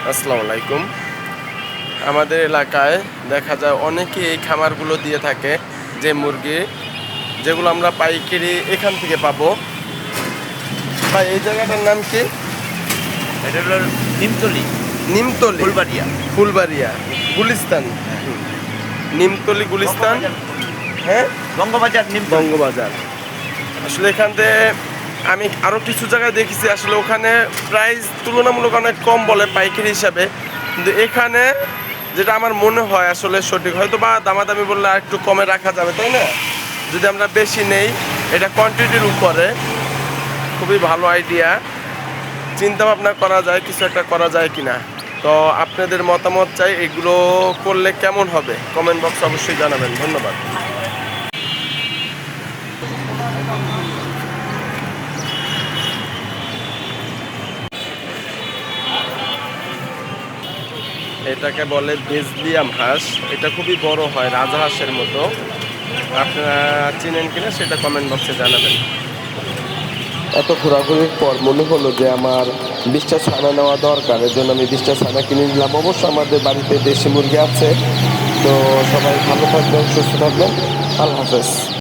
আসসালামু আলাইকুম। আমাদের এলাকায় দেখা যায় অনেকে এই খামারগুলো দিয়ে থাকে, যে মুরগি যেগুলো আমরা পাইকারি এখান থেকে পাবো। বা এই জায়গাটার নাম কি? এটা হলো নিমতলি, নিমতলি, ফুলবাড়িয়া। ফুলবাড়িয়া, গুলিস্তান। নিমতলি, গুলিস্তান। হ্যাঁ, বঙ্গবাজার নিমতলি। বঙ্গবাজার। আসলে এখান থেকে আমি আরও কিছু জায়গায় দেখেছি, আসলে ওখানে প্রাইস তুলনামূলক অনেক কম বলে পাইকারি হিসাবে, কিন্তু এখানে যেটা আমার মনে হয় আসলে সঠিক, হয়তো বা দামাদামি বললে আর একটু কমে রাখা যাবে, তাই না? যদি আমরা বেশি নেই, এটা কোয়ান্টিটির উপরে খুবই ভালো আইডিয়া। চিন্তা ভাবনা করা যায় কিছু একটা করা যায় কিনা। তো আপনাদের মতামত চাই, এগুলো করলে কেমন হবে কমেন্ট বক্সে অবশ্যই জানাবেন। ধন্যবাদ। এটাকে বলে বেজলিয়াম হাঁস। এটা খুবই বড় হয়, রাজহাঁসের মতো। আপনারা চিনেন কিনা সেটা কমেন্ট বক্সে জানাবেন। এত ঘোরাঘুরির পর মনে হলো যে আমার 20টা ছানা নেওয়া দরকার, এর জন্য আমি 20টা ছানা কিনে নিলাম। অবশ্য আমাদের বাড়িতে দেশি মুরগি আছে। তো সবাই ভালো থাকবেন, সুস্থ থাকবেন। আল্লাহ হাফেজ।